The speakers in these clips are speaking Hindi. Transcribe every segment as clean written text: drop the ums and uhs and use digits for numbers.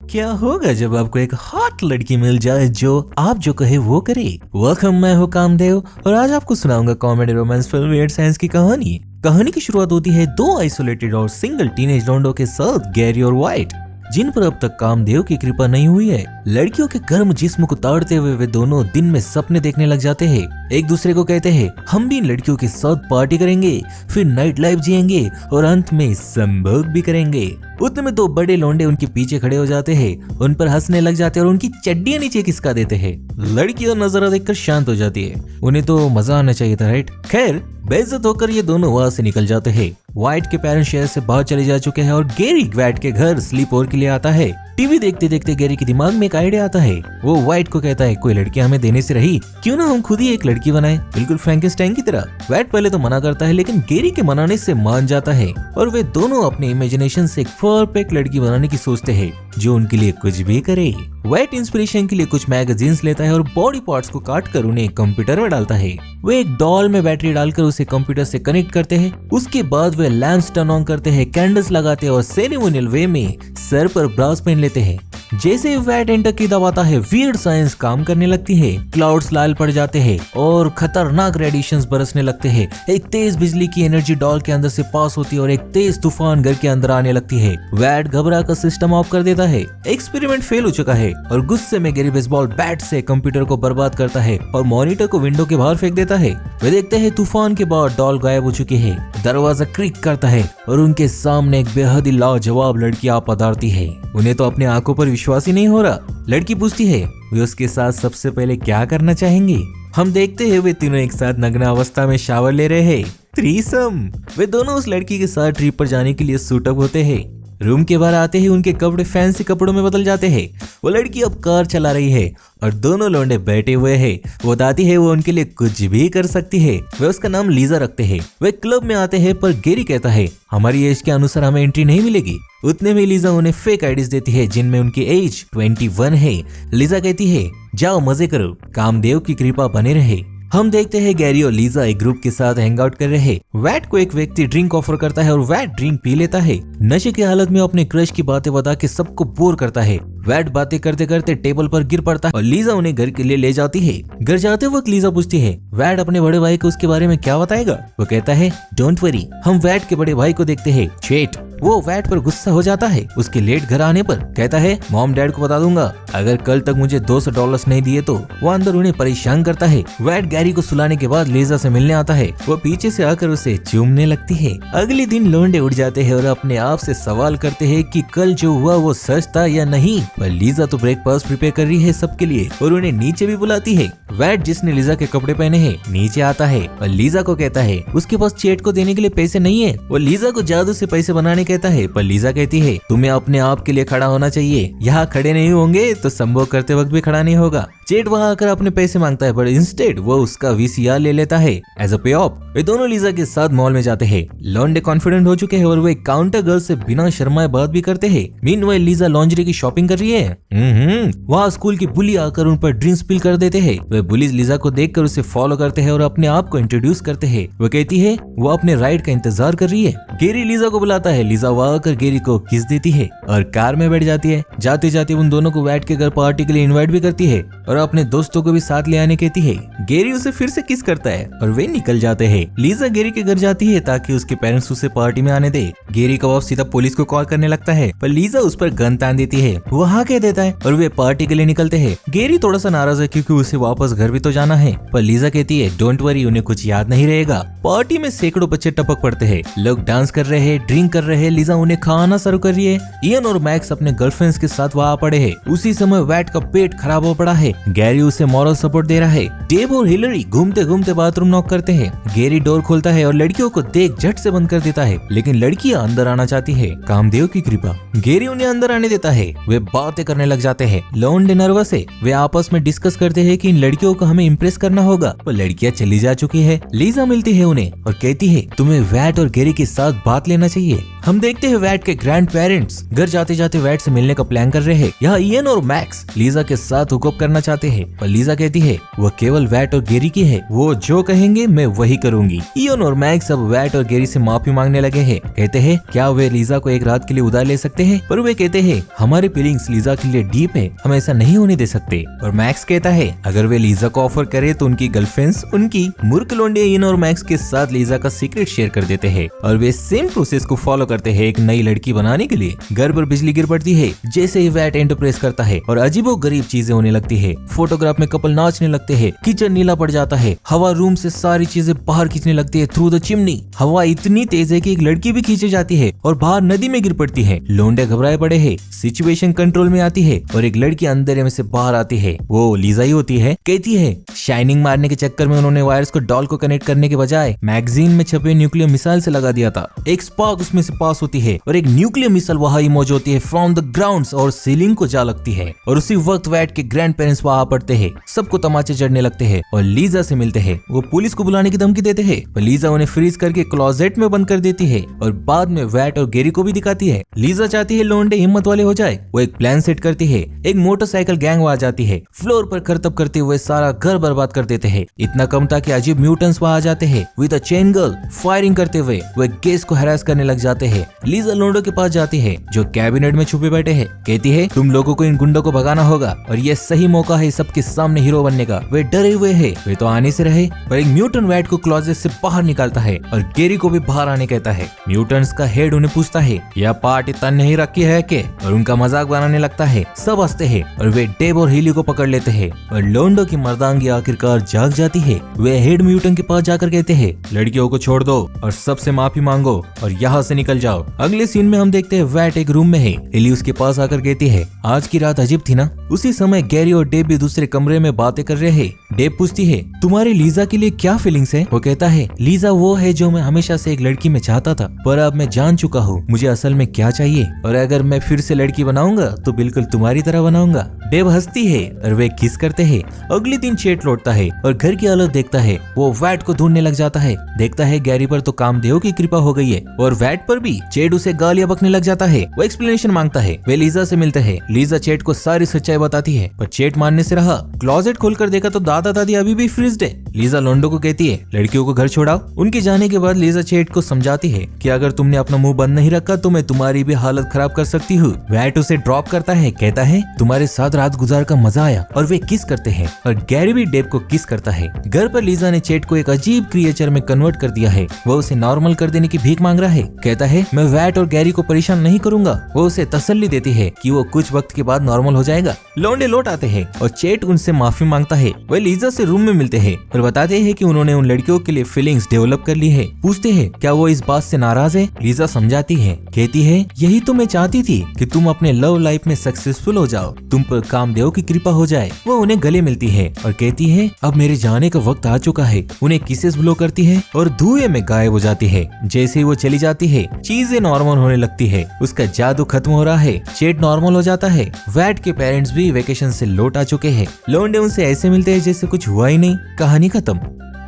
क्या होगा जब आपको एक हॉट लड़की मिल जाए जो आप जो कहे वो करे। वेलकम, मैं हूँ कामदेव और आज आपको सुनाऊंगा कॉमेडी रोमांस फिल्म वेट साइंस की कहानी। कहानी की शुरुआत होती है दो आइसोलेटेड और सिंगल टीनेज लौंडों के साथ, गैरी और व्हाइट, जिन पर अब तक कामदेव की कृपा नहीं हुई है। लड़कियों के गर्म जिस्म को ताड़ते हुए वे दोनों दिन में सपने देखने लग जाते हैं। एक दूसरे को कहते हैं हम भी इन लड़कियों के साथ पार्टी करेंगे, फिर नाइट लाइफ जिएंगे और अंत में संभोग भी करेंगे। उतने में दो बड़े लौंडे उनके पीछे खड़े हो जाते हैं, उन पर हंसने लग जाते हैं और उनकी चड्डियां नीचे खिसका देते हैं। लड़कियां नजारा देखकर शांत हो जाती है, उन्हें तो मजा आना चाहिए था, राइट। खैर बेइज्जत होकर ये दोनों वहां से निकल जाते हैं। व्हाइट के पेरेंट्स शहर से बाहर चले जा चुके हैं और गैरी व्हाइट के घर स्लीप ओवर के लिए आता है। टीवी देखते देखते गैरी के दिमाग में एक आइडिया आता है। वो व्हाइट को कहता है कोई लड़की हमें देने से रही, क्यों ना हम खुद ही एक लड़की बनाए, बिल्कुल फ्रैंकेनस्टाइन की तरह। व्हाइट पहले तो मना करता है लेकिन गैरी के मनाने से मान जाता है और वे दोनों अपने इमेजिनेशन से एक परफेक्ट लड़की बनाने की सोचते हैं जो उनके लिए कुछ भी करे। व्हाइट इंस्पिरेशन के लिए कुछ मैगजीन्स लेता है और बॉडी पार्ट्स को काट कर उन्हें कंप्यूटर में डालता है। वे एक डॉल में बैटरी डालकर उसे कंप्यूटर से कनेक्ट करते हैं। उसके बाद वे लैंप्स टर्न ऑन करते हैं, कैंडल्स लगाते हैं और सेरेमोनियल वे में सर पर ब्रास पहन लेते हैं। जैसे ही व्हाइट एंटर की दबाता है, वियर्ड साइंस काम करने लगती है। क्लाउड्स लाल पड़ जाते हैं और खतरनाक रेडिएशंस बरसने लगते हैं। एक तेज बिजली की एनर्जी डॉल के अंदर से पास होती है और एक तेज तूफान घर के अंदर आने लगती है। व्हाइट घबरा कर सिस्टम ऑफ कर देता है। एक्सपेरिमेंट फेल हो चुका है और गुस्से में गैरी बेसबॉल बैट से कंप्यूटर को बर्बाद करता है और मॉनिटर को विंडो के बाहर फेंक देता है। वे देखते हैं तूफान के बाद डॉल गायब हो चुकी है। दरवाजा क्रिक करता है और उनके सामने एक बेहद ही लाजवाब लड़की आ पधारती है। उन्हें तो अपने आंखों पर विश्वास ही नहीं हो रहा। लड़की पूछती है वे उसके साथ सबसे पहले क्या करना चाहेंगे। हम देखते हैं वे तीनों एक साथ नग्न अवस्था में शावर ले रहे हैं, थ्रीसम। वे दोनों उस लड़की के साथ ट्रिप पर जाने के लिए सूट अप होते हैं। रूम के बाहर आते ही उनके कपड़े फैंसी कपड़ों में बदल जाते हैं। वो लड़की अब कार चला रही है और दोनों लौंडे बैठे हुए हैं। वो बताती है वो उनके लिए कुछ भी कर सकती है। वे उसका नाम लीजा रखते हैं। वे क्लब में आते हैं पर गैरी कहता है हमारी एज के अनुसार हमें एंट्री नहीं मिलेगी। उतने में लीजा उन्हें फेक आईडीज देती है जिनमें उनकी एज 21 है। लीजा कहती है जाओ मजे करो, कामदेव की कृपा बने रहे। हम देखते हैं गैरी और लीजा एक ग्रुप के साथ हैंग आउट कर रहे हैं। व्हाइट को एक व्यक्ति ड्रिंक ऑफर करता है और व्हाइट ड्रिंक पी लेता है। नशे की हालत में अपने क्रश की बातें बता के सबको बोर करता है। व्हाइट बातें करते करते टेबल पर गिर पड़ता है और लीजा उन्हें घर के लिए ले जाती है। घर जाते वक्त लीजा पूछती है व्हाइट अपने बड़े भाई को उसके बारे में क्या बताएगा। वो कहता है डोंट वरी। हम व्हाइट के बड़े भाई को देखते हैं, चेट। वो व्हाइट पर गुस्सा हो जाता है उसके लेट घर आने पर। कहता है मॉम डैड को बता दूंगा, अगर कल तक मुझे $200 नहीं दिए तो। वो अंदर उन्हें परेशान करता है। व्हाइट गैरी को सुलाने के बाद लीजा से मिलने आता है। वो पीछे से आकर उसे चूमने लगती है। अगले दिन लौंडे उठ जाते हैं और अपने आप से सवाल करते हैं कि कल जो हुआ वो सच था या नहीं। पर लीजा तो ब्रेकफास्ट प्रिपेयर कर रही है सबके लिए और उन्हें नीचे भी बुलाती है। व्हाइट जिसने लीजा के कपड़े पहने हैं नीचे आता है और लीजा को कहता है उसके पास चेट को देने के लिए पैसे नहीं है। वो लीजा को जादू से पैसे बनाने कहता है पर लीजा कहती है तुम्हें अपने आप के लिए खड़ा होना चाहिए, यहाँ खड़े नहीं होंगे तो संभोग करते वक्त भी खड़ा नहीं होगा। चेट वहाँ आकर अपने पैसे मांगता है पर इंस्टेड वो उसका VCR ले लेता है एज अ पे ऑफ। वे दोनों लीजा के साथ मॉल में जाते हैं। लॉन्डे कॉन्फिडेंट हो चुके हैं और वे काउंटर गर्ल से बिना शर्माए बात भी करते हैं। मीनवाइल लीजा लॉन्जरी की शॉपिंग कर रही है। वहाँ स्कूल की बुली आकर उन पर ड्रिंक्स स्पिल कर देते हैं। वे बुलीज लीजा को देखकर उसे फॉलो करते हैं और अपने आप को इंट्रोड्यूस करते हैं। वो कहती है वो अपने राइड का इंतजार कर रही है। गैरी लीजा को बुलाता है। लीजा वहाँ आकर गैरी को किस देती है और कार में बैठ जाती है। जाते जाते उन दोनों को व्हाइट के घर पार्टी के लिए इनवाइट भी करती है और अपने दोस्तों को भी साथ ले आने कहती है। गैरी उसे फिर से किस करता है और वे निकल जाते हैं। लीजा गैरी के घर जाती है ताकि उसके पेरेंट्स उसे पार्टी में आने दे। गैरी का बाप सीधा पुलिस को कॉल करने लगता है पर लीजा उस पर गन तान देती है। वो हाँ कह देता है और वे पार्टी के लिए निकलते हैं। गैरी थोड़ा सा नाराज है क्योंकि उसे वापस घर भी तो जाना है पर लीजा कहती है डोंट वरी, उन्हें कुछ याद नहीं रहेगा। पार्टी में सैकड़ों बच्चे टपक पड़ते हैं। लोग डांस कर रहे हैं, ड्रिंक कर रहे हैं। लीजा उन्हें खाना सर्व कर रही है। इयन और मैक्स अपने गर्लफ्रेंड्स के साथ वहाँ पड़े हैं। उसी समय व्हाइट का पेट खराब हो पड़ा है। गैरी उसे मॉरल सपोर्ट दे रहा है। डेव और हिलरी घूमते घूमते बाथरूम नॉक करते हैं। गैरी डोर खोलता है और लड़कियों को देख झट से बंद कर देता है लेकिन लड़कियां अंदर आना चाहती है। कामदेव की कृपा, गैरी उन्हें अंदर आने देता है। वे बातें करने लग जाते हैं। लॉन्डे नर्वस है। वे आपस में डिस्कस करते हैं कि इन लड़कियों को हमें इम्प्रेस करना होगा पर लड़कियां चली जा चुकी है। लीजा मिलती है उन्हें और कहती है तुम्हें व्हाइट और गैरी के साथ बात लेना चाहिए। हम देखते हैं व्हाइट के ग्रैंड पेरेंट्स घर जाते जाते व्हाइट से मिलने का प्लान कर रहे हैं। यहाँ इयन और मैक्स लीजा के साथ हुकअप करना चाहते हैं, पर लीजा कहती है वो केवल वैट और गेरी की है, वो जो कहेंगे मैं वही करूंगी। इयन और मैक्स अब वैट और गेरी से माफी मांगने लगे हैं। कहते हैं क्या वे लीजा को एक रात के लिए उधार ले सकते हैं, पर वे कहते हैं हमारी फीलिंग्स लीजा के लिए डीप है, हम ऐसा नहीं होने दे सकते। और मैक्स कहता है अगर वे लीजा को ऑफर करे तो उनकी गर्लफ्रेंड्स उनकी मूर्ख लौंडे इयन और मैक्स के साथ लीजा का सीक्रेट शेयर कर देते हैं और वे सेम प्रोसेस को फॉलो करते हैं एक नई लड़की बनाने के लिए। घर पर बिजली गिर पड़ती है जैसे ही वैट एंटर प्रेस करता है और अजीबो गरीब चीजें होने लगती है। फोटोग्राफ में कपल नाचने लगते हैं, किचन नीला पड़ जाता है, हवा रूम से सारी चीजें बाहर खींचने लगती है थ्रू द चिमनी। हवा इतनी तेज है कि एक लड़की भी खींची जाती है और बाहर नदी में गिर पड़ती है। लोंडे घबराए पड़े हैं, सिचुएशन कंट्रोल में आती है और एक लड़की अंधेरे में से बाहर आती है, वो लीजा ही होती है। कहती है शाइनिंग मारने के चक्कर में उन्होंने वायर्स को डॉल को कनेक्ट करने के बजाय मैगजीन में छपे न्यूक्लियर मिसाइल से लगा दिया था। एक स्पार्क उसमें से पास होती है और एक न्यूक्लियर मिसाइल वहां इमर्ज होती है फ्रॉम द ग्राउंड्स और सीलिंग को जा लगती है और उसी वक्त वैट के ग्रैंड पेरेंट्स वहां पड़ते हैं। सबको तमाचे चढ़ने लगते हैं और लीजा से मिलते हैं। वो पुलिस को बुलाने की धमकी देते हैं पर लीजा उन्हें फ्रीज करके क्लोजेट में बंद कर देती है और बाद में वैट और गेरी को भी दिखाती है। लीजा चाहती है लोंडे हिम्मत वाले हो जाए। वो एक प्लान सेट करती है, एक मोटरसाइकिल गैंग आ जाती है, फ्लोर पर करतब करते हुए सारा घर बर्बाद कर देते हैं। इतना कम था कि अजीब म्यूटेंट्स वहां आ जाते हैं with a chain girl. Firing करते हुए वे गेस को हरास करने लग जाते हैं। लीजा लोंडो के पास जाती है जो कैबिनेट में छुपे बैठे हैं। कहती है तुम लोगों को इन गुंडों को भगाना होगा और ये सही मौका है सबके सामने हीरो बनने का। वे डरे हुए हैं, वे तो आने से रहे, पर एक म्यूटेंट वैट को क्लोजेट से बाहर निकालता है और गेरी को भी बाहर आने कहता है। म्यूटेंट्स का हेड उन्हें पूछता है यह पार्ट इतना नहीं रखी है के, और उनका मजाक बनाने लगता है। सब हंसते हैं और वे डेब और हीली को पकड़ लेते हैं और लोंडो की मर्दांगी आखिरकार जाग जाती है। वे हेड म्यूटेंट के पास जाकर कहते हैं लड़कियों को छोड़ दो और सबसे माफी मांगो और यहाँ से निकल जाओ। अगले सीन में हम देखते हैं वैट एक रूम में है। हीली उसके पास आकर कहती है आज की रात अजीब थी ना। उसी समय गैरी और डेब भी दूसरे कमरे में बातें कर रहे हैं। डेब पूछती है तुम्हारी लीजा के लिए क्या फीलिंग्स है। वो कहता है लीजा वो है जो मैं हमेशा से एक लड़की में चाहता था, पर अब मैं जान चुका हूँ मुझे असल में क्या चाहिए, और अगर मैं फिर से लड़की बनाऊंगा तो बिल्कुल तुम्हारी तरह बनाऊंगा। डेब हंसती है और वे किस करते हैं। अगले दिन चेट लौटता है और घर की हालत देखता है। वो वैट को ढूंढने लग जाता है। देखता है गैरी पर तो कामदेव की कृपा हो गई है और वैट पर भी। चेट उसे गालियां बकने लग जाता है। वो एक्सप्लेनेशन मांगता है। वे लीजा से मिलते हैं। लीजा चेट को सारी सच्चाई बताती है पर चेट मानने से रहा। क्लोजेट खोलकर देखा तो दादा दादी अभी भी फ्रीज्ड है। लीजा लोंडो को कहती है लड़कियों को घर छोड़ाओ। उनके जाने के बाद लीजा चेट को समझाती है कि अगर तुमने अपना मुंह बंद नहीं रखा तो मैं तुम्हारी भी हालत खराब कर सकती हूँ। वैट उसे ड्रॉप करता है, कहता है तुम्हारे साथ रात गुजार का मजा आया, और वे किस करते हैं और गैरी भी डेब को किस करता है। घर पर लीजा ने चेट को एक अजीब क्रिएचर में कन्वर्ट कर दिया है। वो उसे नॉर्मल कर देने की भीख मांग रहा है। कहता है मैं वैट और गैरी को परेशान नहीं करूंगा। वो उसे तसल्ली देती है कि वो कुछ वक्त के बाद नॉर्मल हो जाएगा। लौंडे लौट आते हैं और चेट उनसे माफी मांगता है। वे लीजा से रूम में मिलते हैं और बताते हैं कि उन्होंने उन लड़कियों के लिए फीलिंग्स डेवलप कर ली है। पूछते हैं क्या वो इस बात से नाराज है। लीजा समझाती है, कहती है यही तो मैं चाहती थी कि तुम अपने लव लाइफ में सक्सेसफुल हो जाओ, तुम पर कामदेव की कृपा हो जाए। वो उन्हें गले मिलती है और कहती है अब मेरे जाने का वक्त आ चुका है। उन्हें किसेस ब्लो करती है और धुएं में गायब हो जाती है। जैसे ही वो चली जाती है चीजें नॉर्मल होने लगती है। उसका जादू खत्म हो रहा है। चेट नॉर्मल हो जाता है। वैट के पेरेंट्स भी वेकेशन से लौट आ चुके हैं। लौंडे उनसे ऐसे मिलते हैं जैसे कुछ हुआ ही नहीं। कहानी खत्म।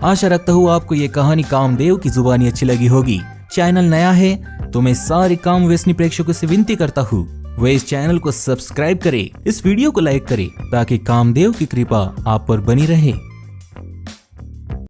आशा रखता हूँ आपको ये कहानी कामदेव की जुबानी अच्छी लगी होगी। चैनल नया है तो मैं सारे काम व्यसनी प्रेक्षकों से विनती करता हूँ वे इस चैनल को सब्सक्राइब करें, इस वीडियो को लाइक करें ताकि कामदेव की कृपा आप पर बनी रहे।